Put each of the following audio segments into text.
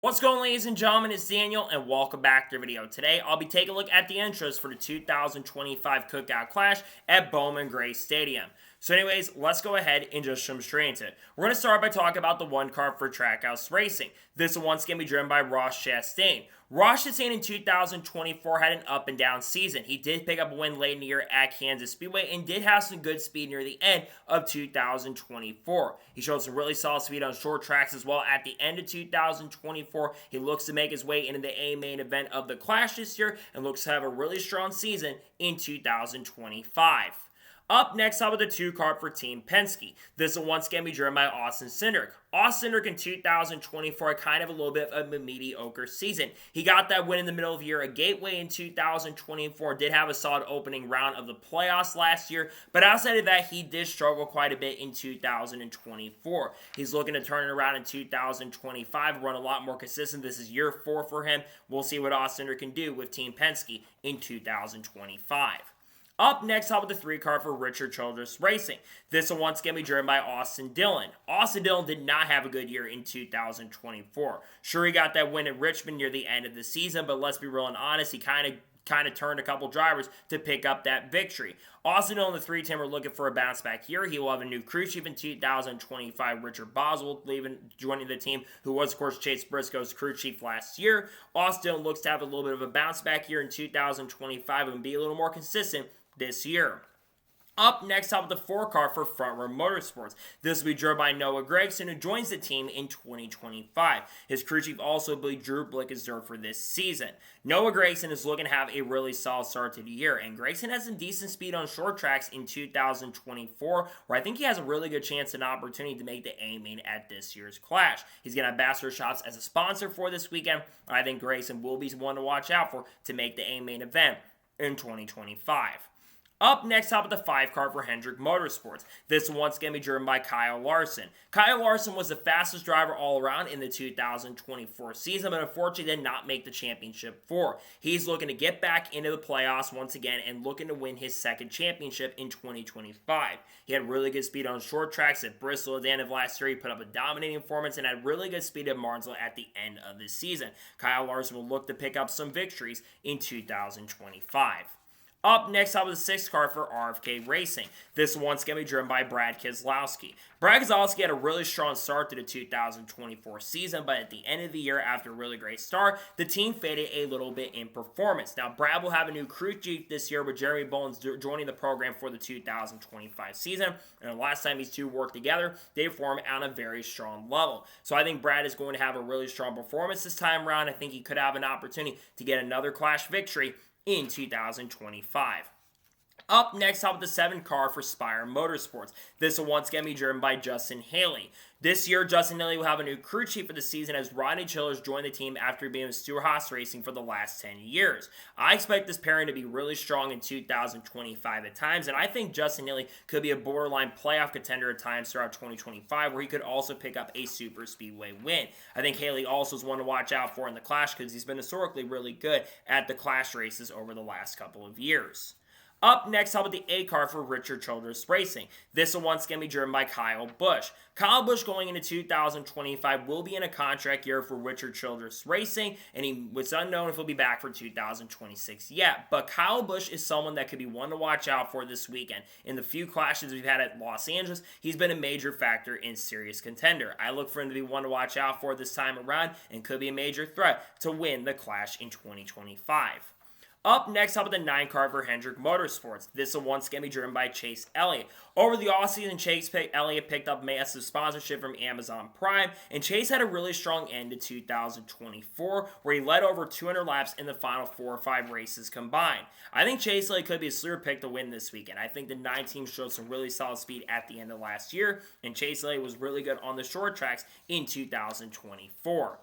What's going on, ladies and gentlemen? It's Daniel and welcome back to the video. Today I'll be taking a look at the intros for the 2025 Cookout Clash at Bowman Gray Stadium. So anyways, let's go ahead and just jump straight into it. We're going to start by talking about the one car for Trackhouse Racing. This one's going to be driven by Ros Chastain. Ros Chastain in 2024 had an up and down season. He did pick up a win late in the year at Kansas Speedway and did have some good speed near the end of 2024. He showed some really solid speed on short tracks as well at the end of 2024. He looks to make his way into the A main event of the Clash this year and looks to have a really strong season in 2025. Up next, how about the 2 car for Team Penske? This will once again be driven by Austin Cindric. Austin Cindric in 2024 had kind of a little bit of a mediocre season. He got that win in the middle of the year, a gateway in 2024, did have a solid opening round of the playoffs last year, but outside of that, he did struggle quite a bit in 2024. He's looking to turn it around in 2025, run a lot more consistent. This is year 4 for him. We'll see what Austin Cindric can do with Team Penske in 2025. Up next, how about the 3 car for Richard Childress Racing? This will once again be driven by Austin Dillon. Austin Dillon did not have a good year in 2024. Sure, he got that win at Richmond near the end of the season, but let's be real and honest, he kind of turned a couple drivers to pick up that victory. Austin Dillon and the 3-team are looking for a bounce back here. He will have a new crew chief in 2025, Richard Boswell, joining the team, who was, of course, Chase Briscoe's crew chief last year. Austin Dillon looks to have a little bit of a bounce back year in 2025 and be a little more consistent this year. Up next, how about the 4 car for Front Row Motorsports? This will be driven by Noah Gragson, who joins the team in 2025. His crew chief also will be Drew Blickensderf for this season. Noah Gragson is looking to have a really solid start to the year, and Gragson has some decent speed on short tracks in 2024, where I think he has a really good chance and opportunity to make the A-main at this year's Clash. He's going to have Bassler Shops as a sponsor for this weekend. I think Gragson will be one to watch out for to make the A-main event in 2025. Up next, how about the 5 car for Hendrick Motorsports? This once again be driven by Kyle Larson. Kyle Larson was the fastest driver all around in the 2024 season, but unfortunately did not make the championship 4. He's looking to get back into the playoffs once again and looking to win his 2nd championship in 2025. He had really good speed on short tracks at Bristol at the end of last year. He put up a dominating performance and had really good speed at Martinsville at the end of the season. Kyle Larson will look to pick up some victories in 2025. Up next, how about the 6 car for RFK Racing? This one's going to be driven by Brad Keselowski. Brad Keselowski had a really strong start to the 2024 season, but at the end of the year, after a really great start, the team faded a little bit in performance. Now, Brad will have a new crew chief this year with Jeremy Bowens joining the program for the 2025 season, and the last time these two worked together, they performed on a very strong level. So I think Brad is going to have a really strong performance this time around. I think he could have an opportunity to get another Clash victory in 2025. Up next, how about the 7 car for Spire Motorsports? This will once again be driven by Justin Haley. This year, Justin Haley will have a new crew chief for the season as Rodney Childers joined the team after being with Stuart Haas Racing for the last 10 years. I expect this pairing to be really strong in 2025 at times, and I think Justin Haley could be a borderline playoff contender at times throughout 2025, where he could also pick up a super speedway win. I think Haley also is one to watch out for in the Clash because he's been historically really good at the Clash races over the last couple of years. Up next, how about the 8 car for Richard Childress Racing? This will once again be driven by Kyle Busch. Kyle Busch going into 2025 will be in a contract year for Richard Childress Racing, and he was unknown if he'll be back for 2026 yet. But Kyle Busch is someone that could be one to watch out for this weekend. In the few clashes we've had at Los Angeles, he's been a major factor in serious contender. I look for him to be one to watch out for this time around and could be a major threat to win the Clash in 2025. Up next, how about the 9 car for Hendrick Motorsports? This will once again be driven by Chase Elliott. Over the offseason, Elliott picked up massive sponsorship from Amazon Prime, and Chase had a really strong end to 2024, where he led over 200 laps in the final 4 or 5 races combined. I think Chase Elliott could be a sleeper pick to win this weekend. I think the 9 team showed some really solid speed at the end of last year, and Chase Elliott was really good on the short tracks in 2024.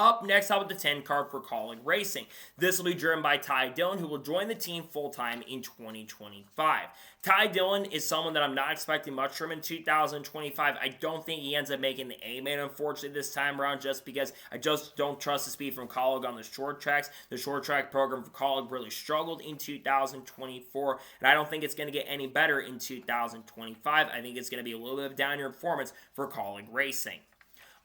Up next, how about the 10 car for Kaulig Racing? This will be driven by Todd Gillan, who will join the team full-time in 2025. Todd Gillan is someone that I'm not expecting much from in 2025. I don't think he ends up making the A-main, unfortunately, this time around, just because I just don't trust the speed from Kaulig on the short tracks. The short track program for Kaulig really struggled in 2024, and I don't think it's going to get any better in 2025. I think it's going to be a little bit of down-year performance for Kaulig Racing.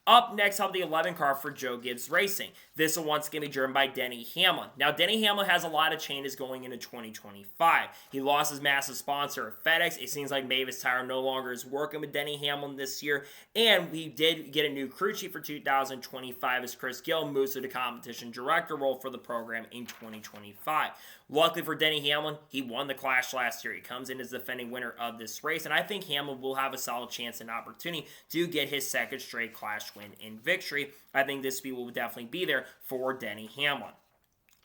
Up next, I'll have the 11 car for Joe Gibbs Racing. This will once again be driven by Denny Hamlin. Now, Denny Hamlin has a lot of changes going into 2025. He lost his massive sponsor, FedEx. It seems like Mavis Tire no longer is working with Denny Hamlin this year. And we did get a new crew chief for 2025 as Todd Gillan moves to the competition director role for the program in 2025. Luckily for Denny Hamlin, he won the Clash last year. He comes in as the defending winner of this race, and I think Hamlin will have a solid chance and opportunity to get his second straight Clash win in victory. I think this speed will definitely be there for Denny Hamlin.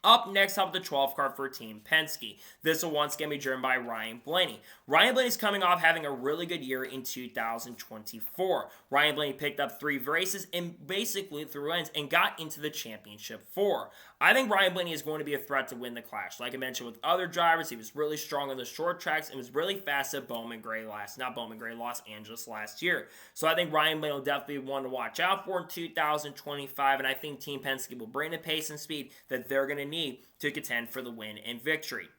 Up next, up the 12th car for Team Penske. This will once again be driven by Ryan Blaney. Ryan Blaney is coming off having a really good year in 2024. Ryan Blaney picked up 3 races and basically threw ends and got into the championship 4. I think Ryan Blaney is going to be a threat to win the Clash. Like I mentioned with other drivers, he was really strong on the short tracks and was really fast at Los Angeles last year. So I think Ryan Blaney will definitely be one to watch out for in 2025, and I think Team Penske will bring the pace and speed that they're going to need to contend for the win and victory.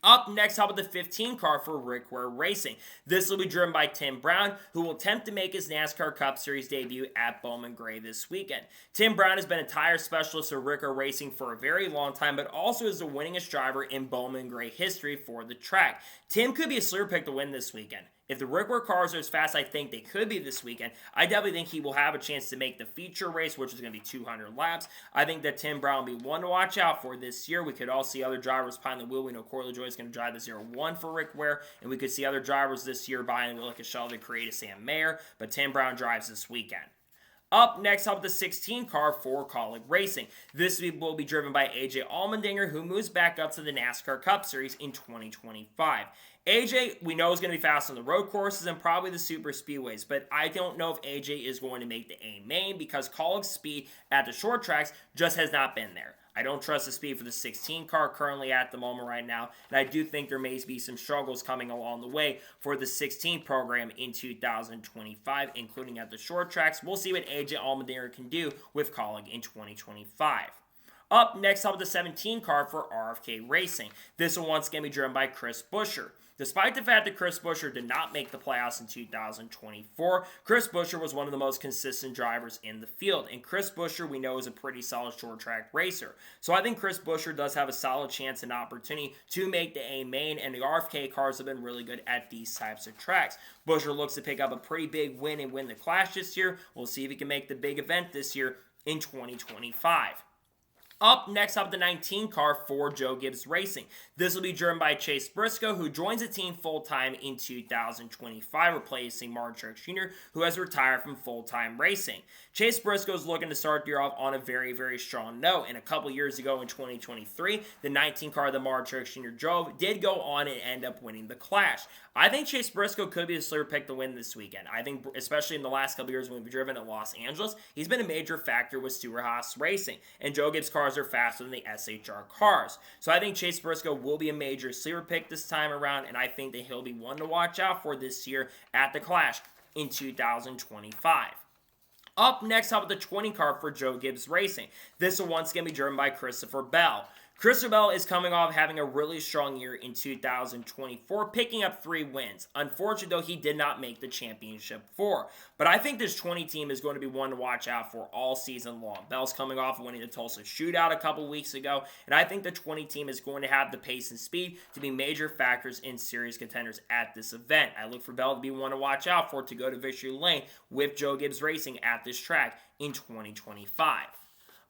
Up next, how about the 15 car for Reick Racing? This will be driven by Tim Brown, who will attempt to make his NASCAR Cup Series debut at Bowman Gray this weekend. Tim Brown has been a tire specialist for Reick Racing for a very long time, but also is the winningest driver in Bowman Gray history for the track. Tim could be a sleeper pick to win this weekend. If the Reick cars are as fast I think they could be this weekend, I definitely think he will have a chance to make the feature race, which is going to be 200 laps. I think that Tim Brown will be one to watch out for this year. We could all see other drivers behind the wheel. We know Corey LaJoie is going to drive the 0-1 for Reick, and we could see other drivers this year behind the wheel like a Sheldon Creative Sam Mayer, but Tim Brown drives this weekend. Up next, up the 16 car for Kaulig Racing. This will be driven by AJ Allindinger, who moves back up to the NASCAR Cup Series in 2025. AJ, we know, is going to be fast on the road courses and probably the super speedways, but I don't know if AJ is going to make the A main because Kaulig's speed at the short tracks just has not been there. I don't trust the speed for the 16 car currently at the moment right now, and I do think there may be some struggles coming along the way for the 16 program in 2025, including at the short tracks. We'll see what AJ Allmendinger can do with Kaulig in 2025. Up next, up the 17 car for RFK Racing. This will once again be driven by Chris Buescher. Despite the fact that Chris Buescher did not make the playoffs in 2024, Chris Buescher was one of the most consistent drivers in the field. And Chris Buescher, we know, is a pretty solid short track racer. So I think Chris Buescher does have a solid chance and opportunity to make the A main, and the RFK cars have been really good at these types of tracks. Buescher looks to pick up a pretty big win and win the Clash this year. We'll see if he can make the big event this year in 2025. Up next, up the 19 car for Joe Gibbs Racing. This will be driven by Chase Brisco, who joins the team full-time in 2025, replacing Martin Truex Jr., who has retired from full-time racing. Chase Brisco is looking to start the year off on a very, very strong note. And a couple years ago in 2023, the 19 car that Martin Truex Jr. drove did go on and end up winning the Clash. I think Chase Brisco could be a sleeper pick to win this weekend. I think, especially in the last couple years when we've driven at Los Angeles, he's been a major factor with Stewart-Haas Racing. And Joe Gibbs cars are faster than the SHR cars. So I think Chase Brisco will be a major sleeper pick this time around, and I think that he'll be one to watch out for this year at the Clash in 2025. Up next, up with the 20 car for Joe Gibbs Racing. This will once again be driven by Christopher Bell. Christopher Bell is coming off having a really strong year in 2024, picking up 3 wins. Unfortunately, though, he did not make the championship 4. But I think this 20 team is going to be one to watch out for all season long. Bell's coming off of winning the Tulsa Shootout a couple weeks ago, and I think the 20 team is going to have the pace and speed to be major factors in serious contenders at this event. I look for Bell to be one to watch out for to go to victory lane with Joe Gibbs Racing at this track in 2025.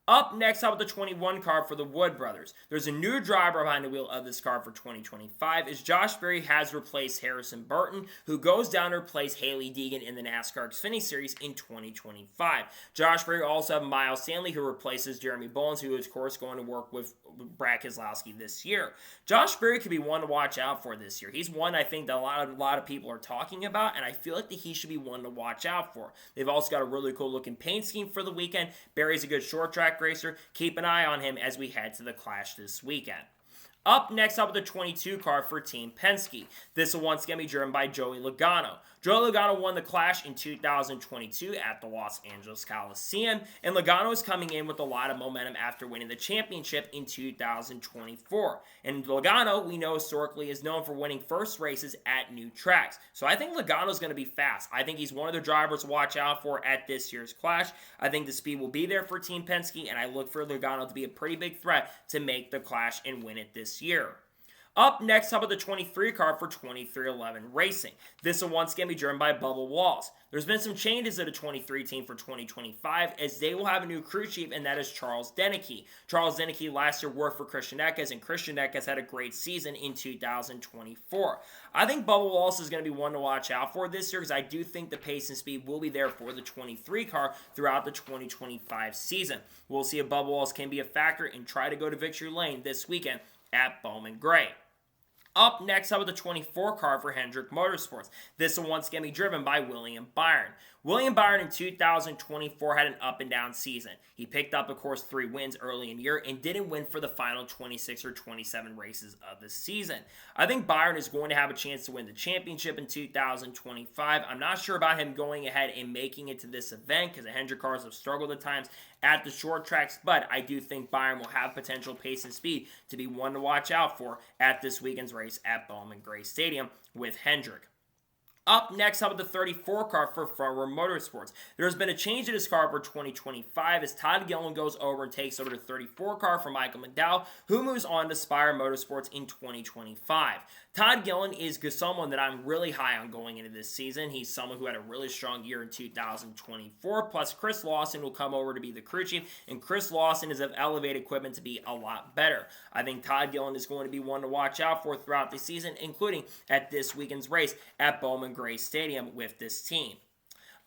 Up next, up with the 21 car for the Wood Brothers. There's a new driver behind the wheel of this car for 2025 as Josh Berry has replaced Harrison Burton, who goes down to replace Haley Deegan in the NASCAR Xfinity Series in 2025. Josh Berry also has Miles Stanley, who replaces Jeremy Bowens, who is, of course, going to work with Brad Keselowski this year. Josh Berry could be one to watch out for this year. He's one I think that a lot of people are talking about, and I feel like that he should be one to watch out for. They've also got a really cool looking paint scheme for the weekend. Berry's a good short track racer. Keep an eye on him as we head to the Clash this weekend. Up next, up with the 22 car for Team Penske. This will once again be driven by Joey Logano. Joey Logano won the Clash in 2022 at the Los Angeles Coliseum, and Logano is coming in with a lot of momentum after winning the championship in 2024. And Logano, we know historically, is known for winning first races at new tracks. So I think Logano's going to be fast. I think he's one of the drivers to watch out for at this year's Clash. I think the speed will be there for Team Penske, and I look for Logano to be a pretty big threat to make the Clash and win it this year. Up next, how about the 23 car for 23XI Racing? This will once again be driven by Bubba Wallace. There's been some changes at the 23 team for 2025 as they will have a new crew chief, and that is Charles Deneke. Charles Deneke last year worked for Christian Eckes, and Christian Eckes had a great season in 2024. I think Bubba Wallace is going to be one to watch out for this year because I do think the pace and speed will be there for the 23 car throughout the 2025 season. We'll see if Bubba Wallace can be a factor and try to go to victory lane this weekend at Bowman Gray. Up next, how about the 24 car for Hendrick Motorsports? This will once again be driven by William Byron. William Byron in 2024 had an up and down season. He picked up, of course, 3 wins early in the year and didn't win for the final 26 or 27 races of the season. I think Byron is going to have a chance to win the championship in 2025. I'm not sure about him going ahead and making it to this event because the Hendrick cars have struggled at times at the short tracks, but I do think Byron will have potential pace and speed to be one to watch out for at this weekend's race at Bowman Gray Stadium with Hendrick. Up next, how about the 34 car for Front Row Motorsports? There's been a change in this car for 2025 as Todd Gillan goes over and takes over the 34 car for Michael McDowell, who moves on to Spire Motorsports in 2025. Todd Gillan is someone that I'm really high on going into this season. He's someone who had a really strong year in 2024, plus Chris Lawson will come over to be the crew chief, and Chris Lawson is of elevated equipment to be a lot better. I think Todd Gillan is going to be one to watch out for throughout the season, including at this weekend's race at Bowman Gray Stadium with this team.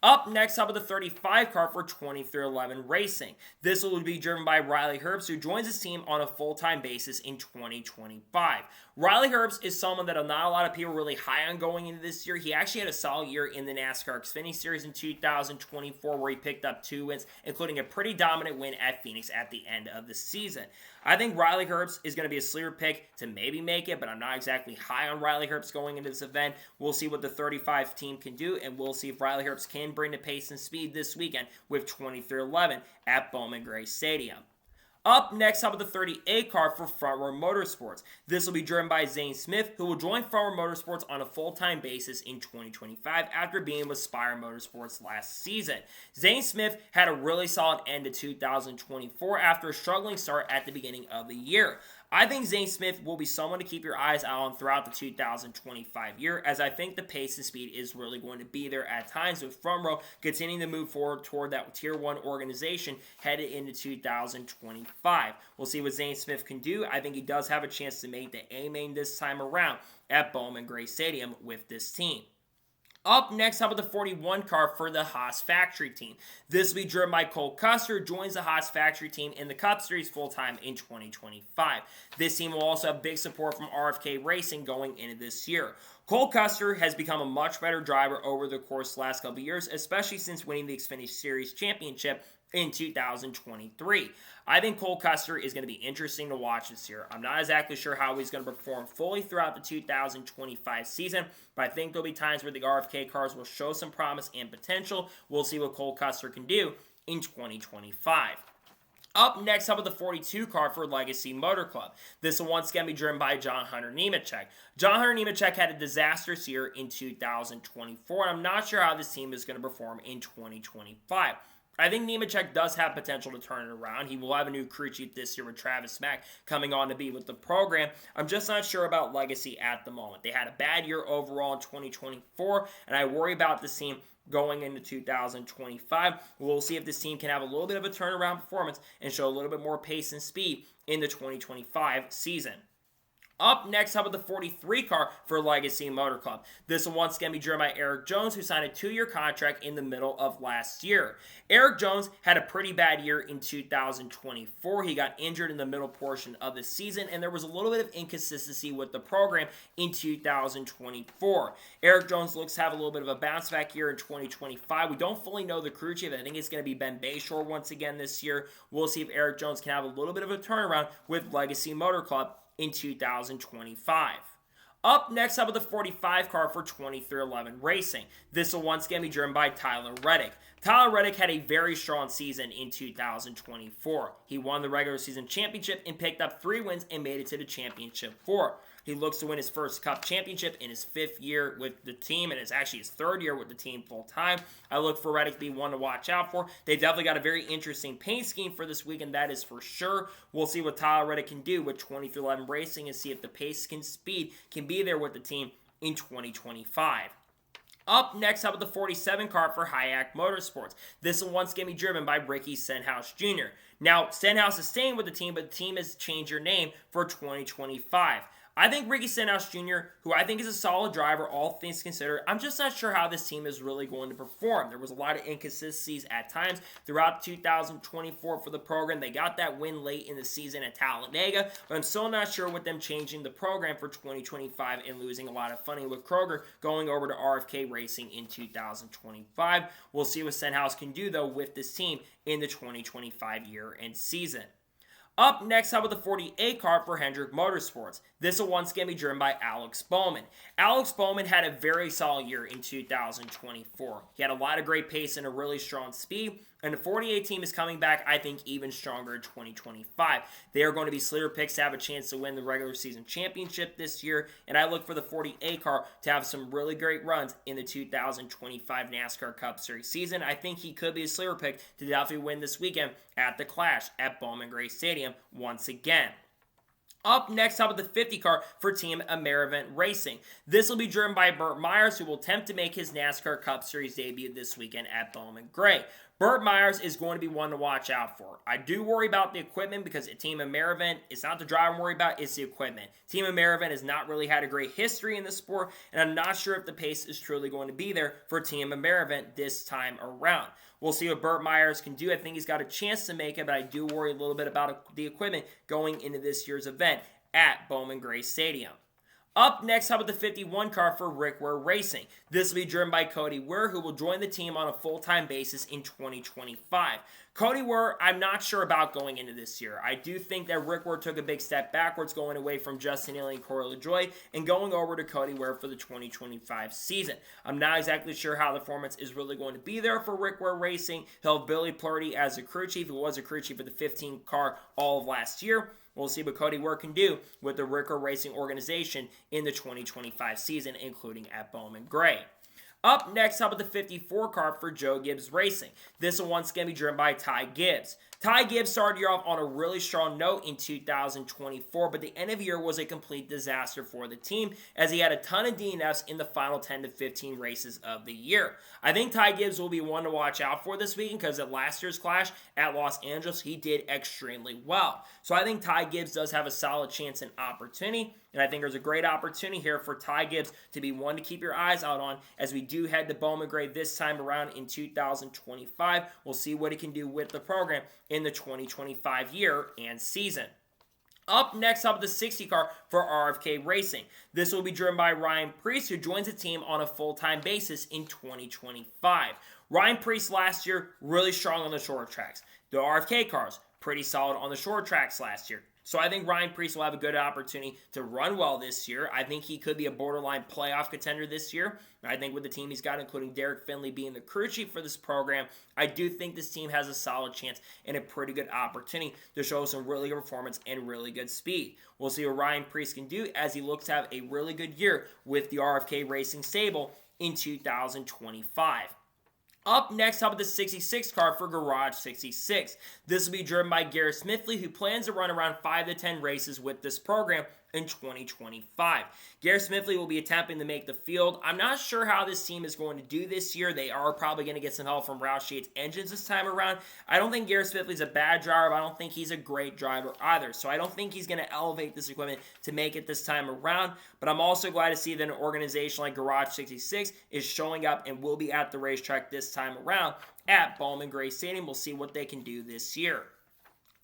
Up next, how about the 35 car for 23XI Racing? This will be driven by Riley Herbst, who joins his team on a full-time basis in 2025. Riley Herbst is someone that not a lot of people are really high on going into this year. He actually had a solid year in the NASCAR Xfinity Series in 2024 where he picked up 2 wins, including a pretty dominant win at Phoenix at the end of the season. I think Riley Herbst is going to be a sleeper pick to maybe make it, but I'm not exactly high on Riley Herbst going into this event. We'll see what the 35 team can do, and we'll see if Riley Herbst can bring the pace and speed this weekend with 23XI at Bowman Gray Stadium. Up next, how about the 38 car for Front Row Motorsports? This will be driven by Zay Smith, who will join Front Row Motorsports on a full-time basis in 2025 after being with Spire Motorsports last season. Zay Smith had a really solid end to 2024 after a struggling start at the beginning of the year. I think Zay Smith will be someone to keep your eyes out on throughout the 2025 year, as I think the pace and speed is really going to be there at times, with Front Row continuing to move forward toward that Tier 1 organization headed into 2025. We'll see what Zay Smith can do. I think he does have a chance to make the A-main this time around at Bowman Gray Stadium with this team. Up next, how about the 41 car for the Haas factory team? This will be driven by Cole Kuster, who joins the Haas factory team in the Cup Series full-time in 2025. This team will also have big support from RFK Racing going into this year. Cole Kuster has become a much better driver over the course of the last couple of years, especially since winning the Xfinity Series championship in 2023. I think Cole Custer is going to be interesting to watch this year. I'm not exactly sure how he's going to perform fully throughout the 2025 season, but I think there'll be times where the RFK cars will show some promise and potential. We'll see what Cole Custer can do in 2025. Up next, how about the 42 car for Legacy Motor Club? This will once again be driven by John Hunter Nemechek. John Hunter Nemechek had a disastrous year in 2024, and I'm not sure how this team is going to perform in 2025. I think Nemechek does have potential to turn it around. He will have a new crew chief this year with Travis Mack coming on to be with the program. I'm just not sure about Legacy at the moment. They had a bad year overall in 2024, and I worry about this team going into 2025. We'll see if this team can have a little bit of a turnaround performance and show a little bit more pace and speed in the 2025 season. Up next, how about the 43 car for Legacy Motor Club? This will once again be driven by Eric Jones, who signed a 2-year contract in the middle of last year. Eric Jones had a pretty bad year in 2024. He got injured in the middle portion of the season, and there was a little bit of inconsistency with the program in 2024. Eric Jones looks to have a little bit of a bounce back year in 2025. We don't fully know the crew chief. I think it's going to be Ben Bayshore once again this year. We'll see if Eric Jones can have a little bit of a turnaround with Legacy Motor Club in 2025. Up next up with the 45 car for 2311 Racing. This will once again be driven by Tyler Reddick. Tyler Reddick had a very strong season in 2024. He won the regular season championship and picked up 3 wins and made it to the championship 4. He looks to win his first Cup championship in his 5th year with the team, and it's actually his 3rd year with the team full time. I look for Reddick to be one to watch out for. They've definitely got a very interesting paint scheme for this weekend, that is for sure. We'll see what Tyler Reddick can do with 2311 Racing and see if the pace and speed can be there with the team in 2025. Up next up with the 47 car for Hayek Motorsports. This will once again be driven by Ricky Stenhouse Jr. Now, Stenhouse is staying with the team, but the team has changed their name for 2025. I think Ricky Stenhouse Jr., who I think is a solid driver, all things considered, I'm just not sure how this team is really going to perform. There was a lot of inconsistencies at times throughout 2024 for the program. They got that win late in the season at Allindinger, but I'm still not sure with them changing the program for 2025 and losing a lot of funding with Kroger going over to RFK Racing in 2025. We'll see what Stenhouse can do, though, with this team in the 2025 year and season. Up next up with the 48 car for Hendrick Motorsports. This will once again be driven by Alex Bowman. Alex Bowman had a very solid year in 2024. He had a lot of great pace and a really strong speed. And the 48 team is coming back, I think, even stronger in 2025. They are going to be sleeper picks to have a chance to win the regular season championship this year. And I look for the 48 car to have some really great runs in the 2025 NASCAR Cup Series season. I think he could be a sleeper pick to definitely win this weekend at the Clash at Bowman Gray Stadium once again. Up next up with the 50 car for Team Amerivent Racing. This will be driven by Bert Myers, who will attempt to make his NASCAR Cup Series debut this weekend at Bowman Gray. Bert Myers is going to be one to watch out for. I do worry about the equipment because at Team Amerivent, it's not the driver I'm worried about, it's the equipment. Team Amerivent has not really had a great history in the sport, and I'm not sure if the pace is truly going to be there for Team Amerivent this time around. We'll see what Bert Myers can do. I think he's got a chance to make it, but I do worry a little bit about the equipment going into this year's event at Bowman Gray Stadium. Up next up with the 51 car for Reick Racing. This will be driven by Cody W, who will join the team on a full-time basis in 2025. Cody W, I'm not sure about going into this year. I do think that Reick took a big step backwards going away from Justin Haley and Corey LaJoie and going over to Cody W for the 2025 season. I'm not exactly sure how the performance is really going to be there for Reick Racing. He'll have Billy Purdy as a crew chief, who was a crew chief for the 15 car all of last year. We'll see what Cody W can do with the Reick Racing organization in the 2025 season, including at Bowman Gray. Up next up with the 54 car for Joe Gibbs Racing. This will once again be driven by Ty Gibbs. Ty Gibbs started the year off on a really strong note in 2024, but the end of the year was a complete disaster for the team as he had a ton of DNFs in the final 10 to 15 races of the year. I think Ty Gibbs will be one to watch out for this weekend because at last year's Clash at Los Angeles, he did extremely well. So I think Ty Gibbs does have a solid chance and opportunity, and I think there's a great opportunity here for Ty Gibbs to be one to keep your eyes out on as we do head to Bowman Gray this time around in 2025. We'll see what he can do with the program in the 2025 year and season. Up next up, the 60 car for RFK Racing. This will be driven by Ryan Preece, who joins the team on a full-time basis in 2025. Ryan Preece last year, really strong on the short tracks. The RFK cars, pretty solid on the short tracks last year. So I think Ryan Preece will have a good opportunity to run well this year. I think he could be a borderline playoff contender this year. I think with the team he's got, including Derek Finley being the crew chief for this program, I do think this team has a solid chance and a pretty good opportunity to show some really good performance and really good speed. We'll see what Ryan Preece can do as he looks to have a really good year with the RFK Racing stable in 2025. Up next up with the 66 car for Garage 66. This will be driven by Garrett Smithley, who plans to run around 5 to 10 races with this program in 2025. Garrett Smithley will be attempting to make the field. I'm not sure how this team is going to do this year. They are probably going to get some help from Ros Chastain's engines this time around. I don't think Garrett Smithley's a bad driver, but I don't think he's a great driver either. So I don't think he's going to elevate this equipment to make it this time around. But I'm also glad to see that an organization like Garage 66 is showing up and will be at the racetrack this time around at Bowman Gray Stadium. We'll see what they can do this year.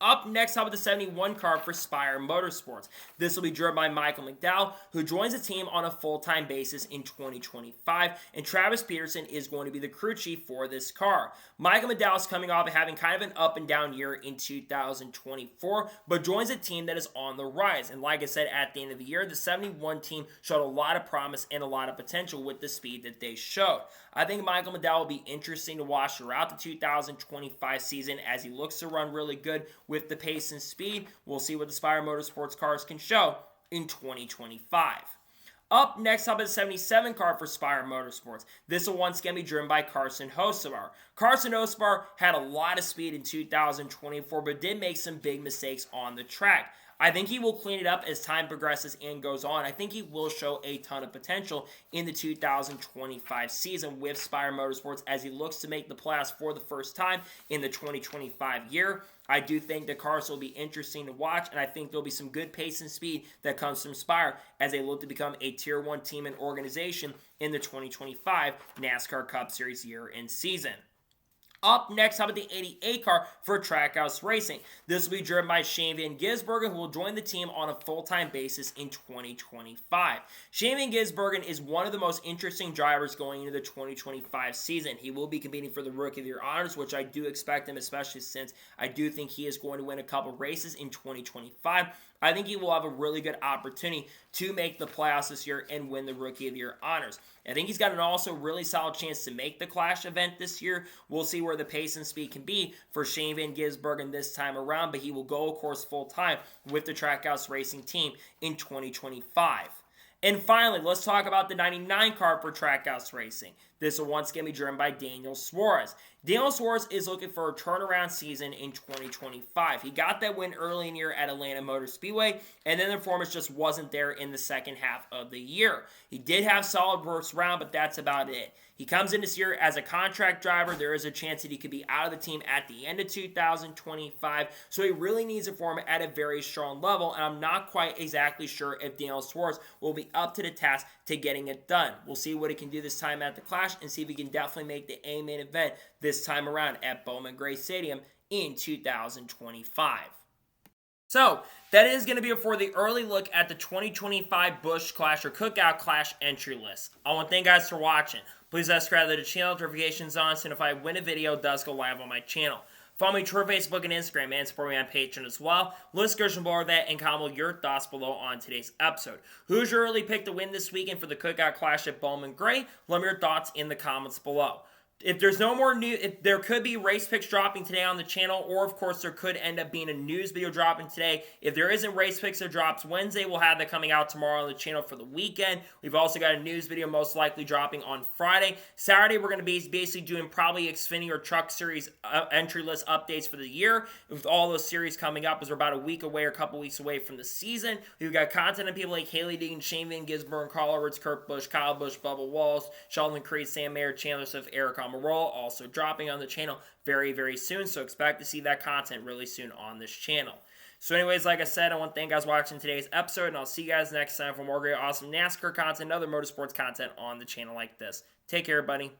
Up next, how about the 71 car for Spire Motorsports? This will be driven by Michael McDowell, who joins the team on a full-time basis in 2025, and Travis Peterson is going to be the crew chief for this car. Michael McDowell is coming off of having kind of an up-and-down year in 2024, but joins a team that is on the rise. And like I said, at the end of the year, the 71 team showed a lot of promise and a lot of potential with the speed that they showed. I think Michael McDowell will be interesting to watch throughout the 2025 season as he looks to run really good with the pace and speed. We'll see what the Spire Motorsports cars can show in 2025. Up next, up is the 77 car for Spire Motorsports. This will once again be driven by Carson Hocevar. Carson Hocevar had a lot of speed in 2024, but did make some big mistakes on the track. I think he will clean it up as time progresses and goes on. I think he will show a ton of potential in the 2025 season with Spire Motorsports as he looks to make the playoffs for the first time in the 2025 year. I do think the cars will be interesting to watch, and I think there'll be some good pace and speed that comes from Spire as they look to become a Tier 1 team and organization in the 2025 NASCAR Cup Series year and season. Up next, how about the 88 car for Trackhouse Racing? This will be driven by Shane Van Gisbergen, who will join the team on a full-time basis in 2025. Shane Van Gisbergen is one of the most interesting drivers going into the 2025 season. He will be competing for the Rookie of the Year honors, which I do expect him, especially since I do think he is going to win a couple races in 2025. I think he will have a really good opportunity to make the playoffs this year and win the Rookie of the Year honors. I think he's got an also really solid chance to make the Clash event this year. We'll see where the pace and speed can be for Shane Van Gisbergen this time around, but he will go, of course, full-time with the Trackhouse Racing team in 2025. And finally, let's talk about the 99 car for Trackhouse Racing. This will once again be driven by Daniel Suarez. Daniel Suarez is looking for a turnaround season in 2025. He got that win early in the year at Atlanta Motor Speedway, and then the performance just wasn't there in the second half of the year. He did have solid first round, but that's about it. He comes in this year as a contract driver. There is a chance that he could be out of the team at the end of 2025, so he really needs to perform at a very strong level, and I'm not quite exactly sure if Daniel Suarez will be up to the task to getting it done. We'll see what he can do this time at the Clash and see if he can definitely make the A main event this time around at Bowman Gray Stadium in 2025. So, that is going to be it for the early look at the 2025 Busch Clash or Cookout Clash entry list. I want to thank you guys for watching. Please subscribe to the channel, notifications on, so if I win a video, it does go live on my channel. Follow me on Facebook and Instagram, and support me on Patreon as well. List description below that, and comment your thoughts below on today's episode. Who's your early pick to win this weekend for the Cookout Clash at Bowman Gray? Let me know your thoughts in the comments below. If there's no more news, if there could be race picks dropping today on the channel, or of course there could end up being a news video dropping today. If there isn't race picks that drops Wednesday, we'll have that coming out tomorrow on the channel for the weekend. We've also got a news video most likely dropping on Friday. Saturday, we're going to be basically doing probably Xfinity or Truck Series entry list updates for the year. With all those series coming up, as we're about a week away or a couple weeks away from the season. We've got content on people like Haley Deegan, Shane Van Gisbergen, Carl Edwards, Kurt Busch, Kyle Busch, Bubba Wallace, Sheldon Creed, Sam Mayer, Chandler Swift, Eric Almirola, also dropping on the channel very, very soon. So expect to see that content really soon on this channel. So anyways, like I said, I want to thank you guys for watching today's episode, and I'll see you guys next time for more great, awesome NASCAR content and other motorsports content on the channel like this. Take care, everybody.